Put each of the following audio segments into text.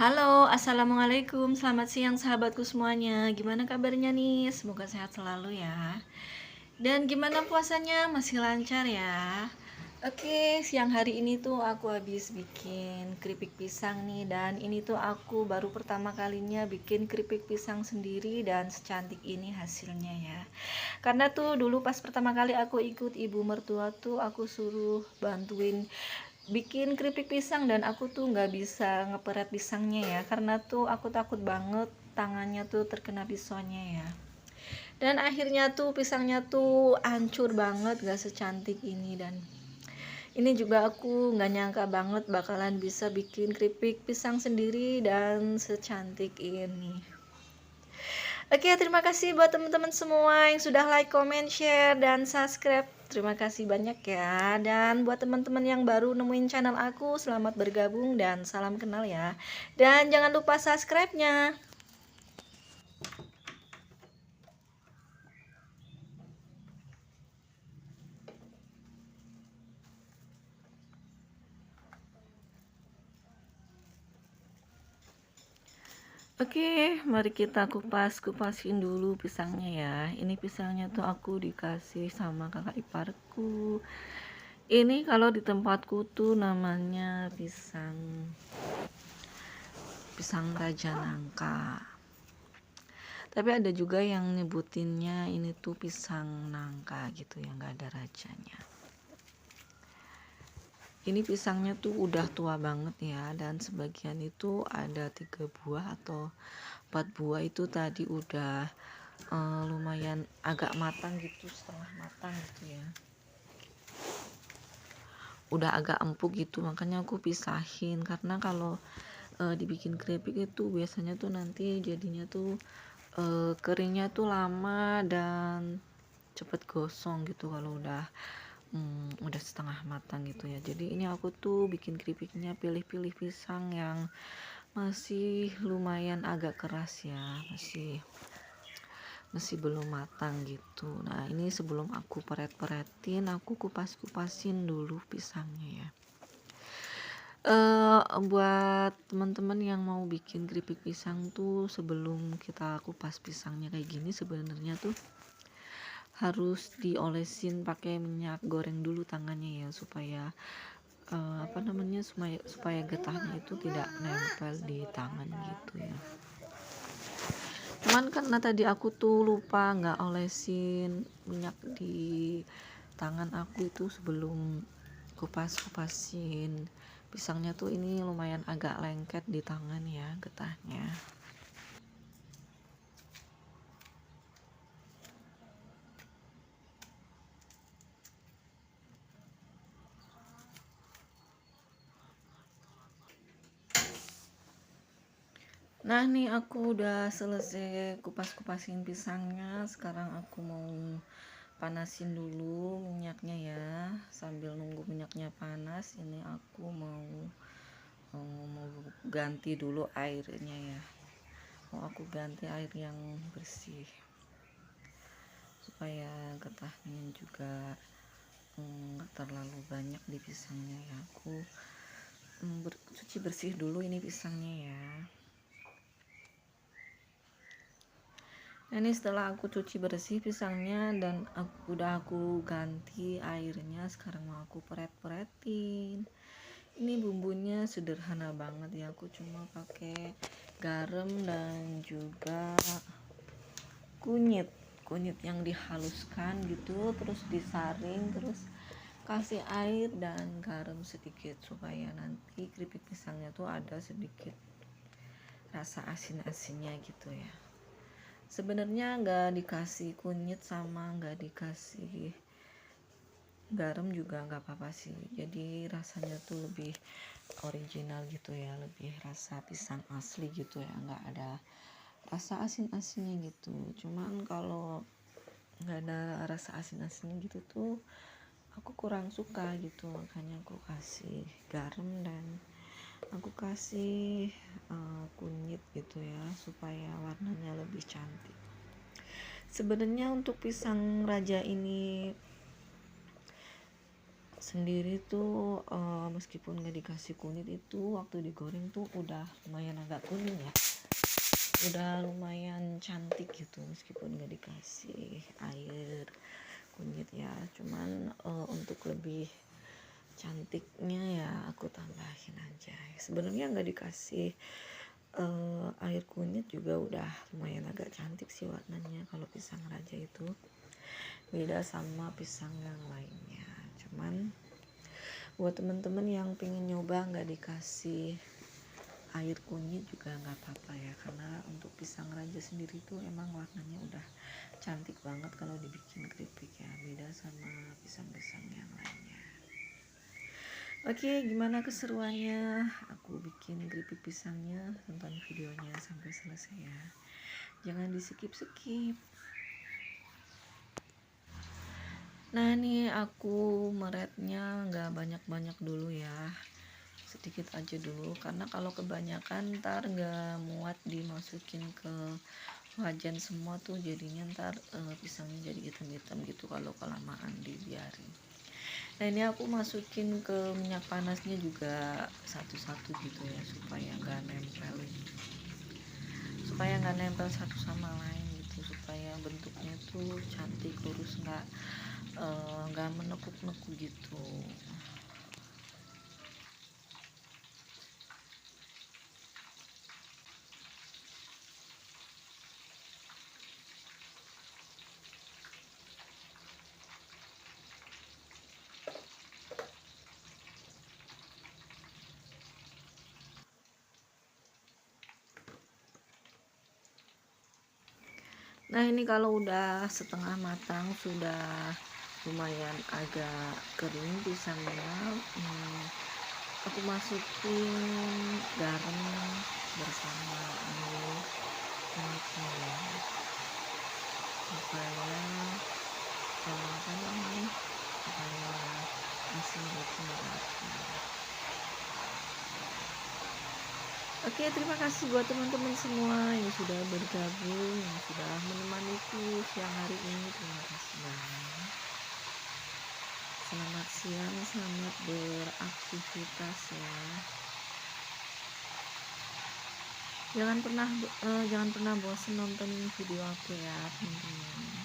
Halo, assalamualaikum. Selamat siang, sahabatku semuanya. Gimana kabarnya nih? Semoga sehat selalu ya. Dan gimana puasanya? Masih lancar ya? Oke, siang hari ini tuh aku habis bikin keripik pisang nih. Dan ini tuh aku baru pertama kalinya bikin keripik pisang sendiri dan secantik ini hasilnya ya. Karena tuh dulu pas pertama kali aku ikut ibu mertua tuh aku suruh bantuin bikin keripik pisang dan aku tuh nggak bisa ngeperet pisangnya ya, karena tuh aku takut banget tangannya tuh terkena pisaunya ya. Dan akhirnya tuh pisangnya tuh hancur banget, gak secantik ini. Dan ini juga aku nggak nyangka banget bakalan bisa bikin keripik pisang sendiri dan secantik ini. Oke, terima kasih buat teman-teman semua yang sudah like, comment, share, dan subscribe. Terima kasih banyak ya. Dan buat teman-teman yang baru nemuin channel aku, selamat bergabung dan salam kenal ya. Dan jangan lupa subscribe-nya. Oke, mari kita kupasin dulu pisangnya ya. Ini pisangnya tuh aku dikasih sama kakak iparku. Ini kalau di tempatku tuh namanya pisang raja nangka. Tapi ada juga yang nyebutinnya ini tuh pisang nangka gitu ya, nggak ada rajanya. Ini pisangnya tuh udah tua banget ya, dan sebagian itu ada 3 buah atau 4 buah itu tadi udah lumayan agak matang gitu, setengah matang gitu ya, udah agak empuk gitu, makanya aku pisahin. Karena kalau dibikin keripik itu biasanya tuh nanti jadinya tuh keringnya tuh lama dan cepet gosong gitu kalau udah setengah matang gitu ya. Jadi ini aku tuh bikin keripiknya pilih-pilih pisang yang masih lumayan agak keras ya, masih belum matang gitu. Nah, ini sebelum aku peret-peretin, aku kupasin dulu pisangnya ya. Buat teman-teman yang mau bikin keripik pisang tuh, sebelum kita kupas pisangnya kayak gini, sebenarnya tuh harus diolesin pakai minyak goreng dulu tangannya ya, supaya supaya getahnya itu tidak nempel di tangan gitu ya. Cuman karena tadi aku tuh lupa nggak olesin minyak di tangan aku itu sebelum kupasin pisangnya tuh, ini lumayan agak lengket di tangan ya getahnya. Nah, nih aku udah selesai kupasin pisangnya. Sekarang aku mau panasin dulu minyaknya ya. Sambil nunggu minyaknya panas, ini aku mau ganti dulu airnya ya. Mau aku ganti air yang bersih supaya getahnya juga nggak terlalu banyak di pisangnya ya. Aku cuci bersih dulu ini pisangnya ya. Ini setelah aku cuci bersih pisangnya dan udah aku ganti airnya, sekarang mau aku peret-peretin. Ini bumbunya sederhana banget ya, aku cuma pakai garam dan juga kunyit yang dihaluskan gitu, terus disaring, terus kasih air dan garam sedikit supaya nanti keripik pisangnya tuh ada sedikit rasa asin-asinnya gitu ya. Sebenarnya nggak dikasih kunyit sama nggak dikasih garam juga nggak apa-apa sih, jadi rasanya tuh lebih original gitu ya, lebih rasa pisang asli gitu ya, nggak ada rasa asin-asinnya gitu. Cuman kalau nggak ada rasa asin-asinnya gitu tuh aku kurang suka gitu, makanya aku kasih garam dan aku kasih kunyit gitu ya, supaya warnanya lebih cantik. Sebenarnya untuk pisang raja ini sendiri tuh meskipun nggak dikasih kunyit itu waktu digoreng tuh udah lumayan agak kuning ya, udah lumayan cantik gitu meskipun nggak dikasih air kunyit ya. Cuman untuk lebih cantiknya ya aku tambahin aja. Sebenarnya nggak dikasih air kunyit juga udah lumayan agak cantik sih warnanya. Kalau pisang raja itu beda sama pisang yang lainnya. Cuman buat temen-temen yang pengen nyoba nggak dikasih air kunyit juga nggak apa-apa ya, karena untuk pisang raja sendiri tuh emang warnanya udah cantik banget kalau dibikin keripik ya, beda sama pisang-pisang yang lainnya. Oke, gimana keseruannya aku bikin keripik pisangnya? Tonton videonya sampai selesai ya, jangan di skip-skip. Nah nih aku meretnya nggak banyak-banyak dulu ya, sedikit aja dulu, karena kalau kebanyakan ntar nggak muat dimasukin ke wajan semua tuh, jadinya ntar pisangnya jadi hitam-hitam gitu kalau kelamaan dibiarin. Nah ini aku masukin ke minyak panasnya juga satu-satu gitu ya, supaya nggak nempel satu sama lain gitu, supaya bentuknya tuh cantik lurus, nggak menekuk-nekuk gitu. Nah ini kalau udah setengah matang, sudah lumayan agak kering pisangnya, aku masukin garam bersama minyaknya ya, supaya supaya asin itu merata. Oke, terima kasih buat teman-teman semua yang sudah bergabung, yang sudah menemaniku siang hari ini. Terima kasih banyak. Selamat siang, selamat beraktivitas ya. Jangan pernah bosan nonton video aku ya teman-teman.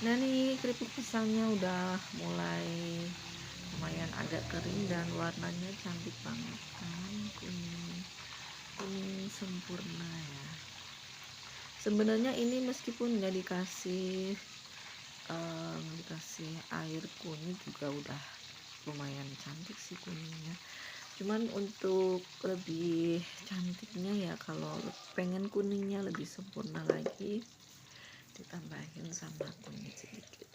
Nah nih keripik pisangnya udah mulai lumayan agak kering dan warnanya cantik banget kan, kuning sempurna ya. Sebenarnya ini meskipun nggak dikasih air kunyit juga udah lumayan cantik sih kuningnya. Cuman untuk lebih cantiknya ya, kalau pengen kuningnya lebih sempurna lagi, ditambahin sama kunyit sedikit.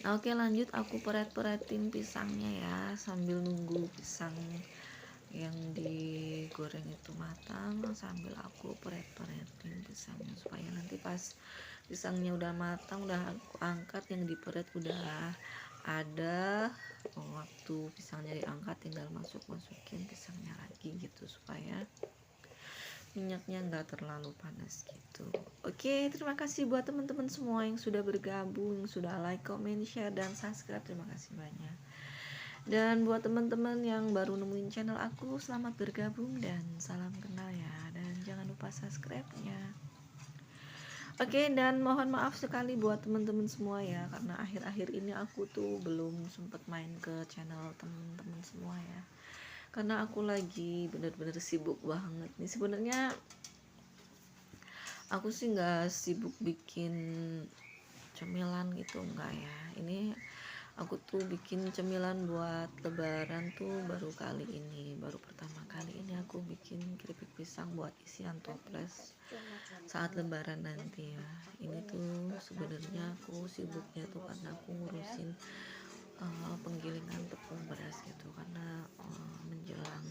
Nah oke, lanjut aku peret-peretin pisangnya ya, sambil nunggu pisang yang digoreng itu matang, sambil aku peret-peretin pisangnya supaya nanti pas pisangnya udah matang, udah aku angkat, yang diperet udah ada, waktu pisangnya diangkat tinggal masukin pisangnya lagi gitu, supaya minyaknya nggak terlalu panas gitu. Oke, terima kasih buat teman-teman semua yang sudah bergabung, yang sudah like, comment, share, dan subscribe. Terima kasih banyak. Dan buat teman-teman yang baru nemuin channel aku, selamat bergabung dan salam kenal ya. Dan jangan lupa subscribe-nya. Oke, dan mohon maaf sekali buat teman-teman semua ya, karena akhir-akhir ini aku tuh belum sempat main ke channel teman-teman semua ya, karena aku lagi bener-bener sibuk banget nih. Sebenarnya aku sih nggak sibuk bikin cemilan gitu, enggak ya. Ini aku tuh bikin cemilan buat lebaran tuh baru pertama kali ini aku bikin keripik pisang buat isian toples saat lebaran nanti ya. Ini tuh sebenarnya aku sibuknya tuh karena aku ngurusin penggilingan tepung beras gitu, karena menjelang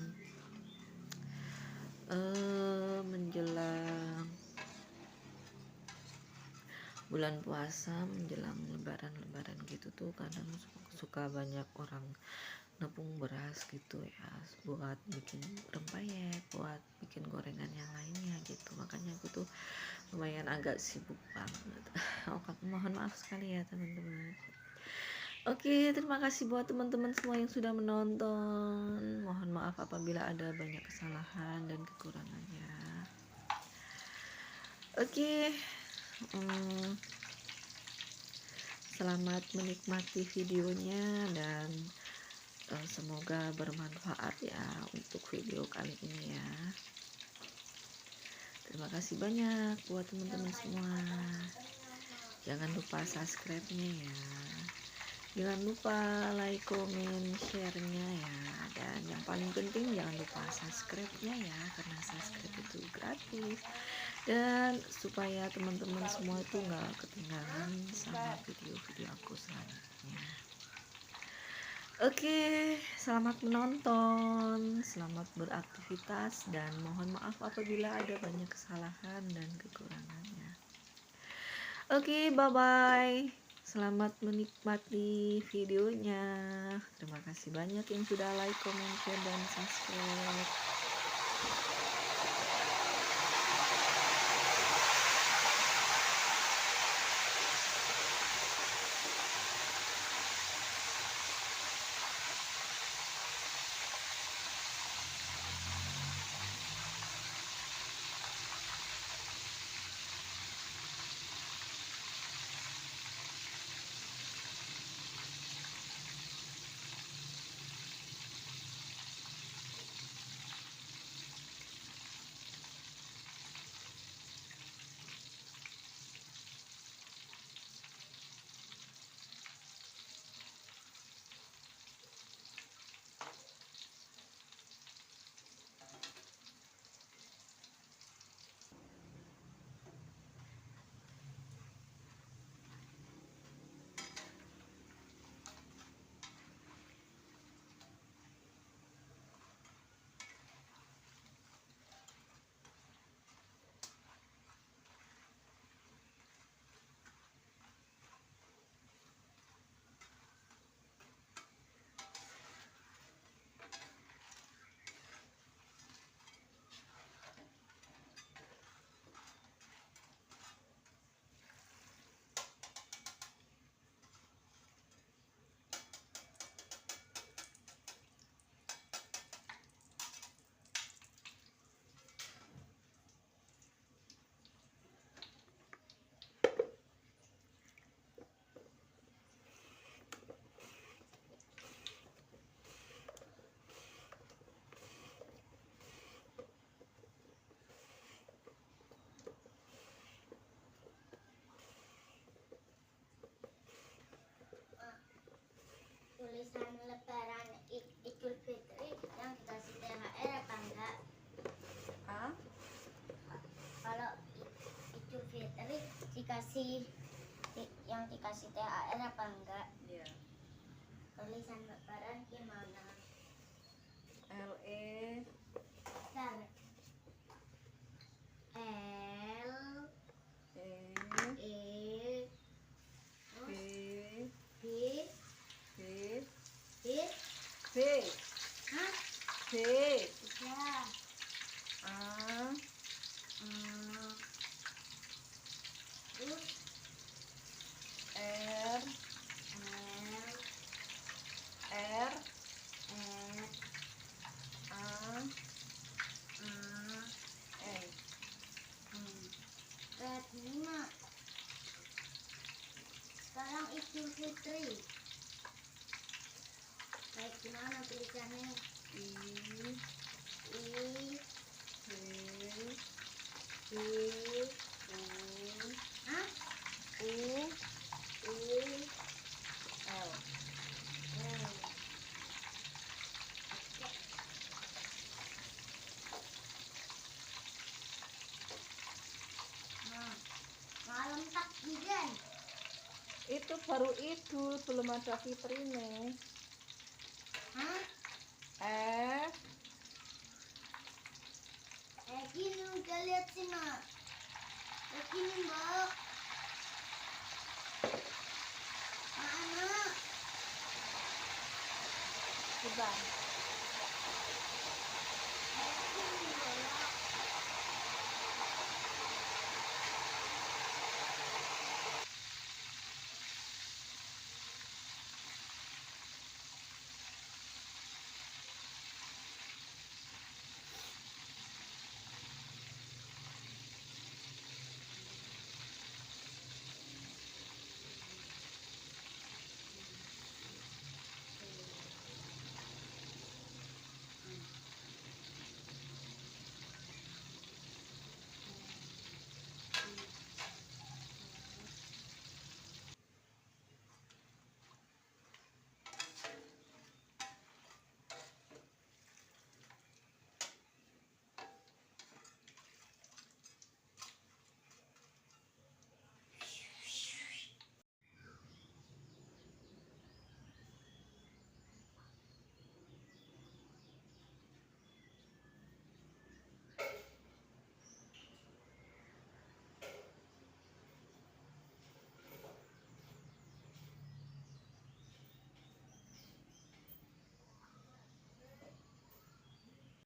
bulan puasa, menjelang lebaran gitu tuh kadang suka banyak orang nepung beras gitu ya, buat bikin rempeyek, buat bikin gorengan yang lainnya gitu. Makanya aku tuh lumayan agak sibuk banget. Mohon maaf sekali ya teman-teman. Oke, terima kasih buat teman-teman semua yang sudah menonton. Mohon maaf apabila ada banyak kesalahan dan kekurangannya. Oke, mm, selamat menikmati videonya dan semoga bermanfaat ya untuk video kali ini ya. Terima kasih banyak buat teman-teman semua. Jangan lupa subscribe-nya ya. Jangan lupa like, komen, share-nya ya. Dan yang paling penting jangan lupa subscribe-nya ya, karena subscribe itu gratis. Dan supaya teman-teman semua itu nggak ketinggalan sama video-video aku selanjutnya. Oke, selamat menonton, selamat beraktivitas, dan mohon maaf apabila ada banyak kesalahan dan kekurangannya. Oke, bye-bye. Selamat menikmati videonya. Terima kasih banyak yang sudah like, comment, share, dan subscribe. Tulisan lebaran Idul Fitri yang dikasih THR apa enggak? Kalau Idul Fitri yang dikasih THR apa enggak? Iya. Tulisan lebaran gimana? LE Bentar. L E E B B B B V Hah? V Ya. A Terus R L R R A A E. Lima. Sekarang Idul Fitri. Kayak gimana tulisannya? I I V I U Hah? U U L. L. Nah, malam takbiran. Itu baru Idul, belum ada fitrine. Hah? F Gini udah lihat sih mak. Gini mbak. Mana? Sebentar.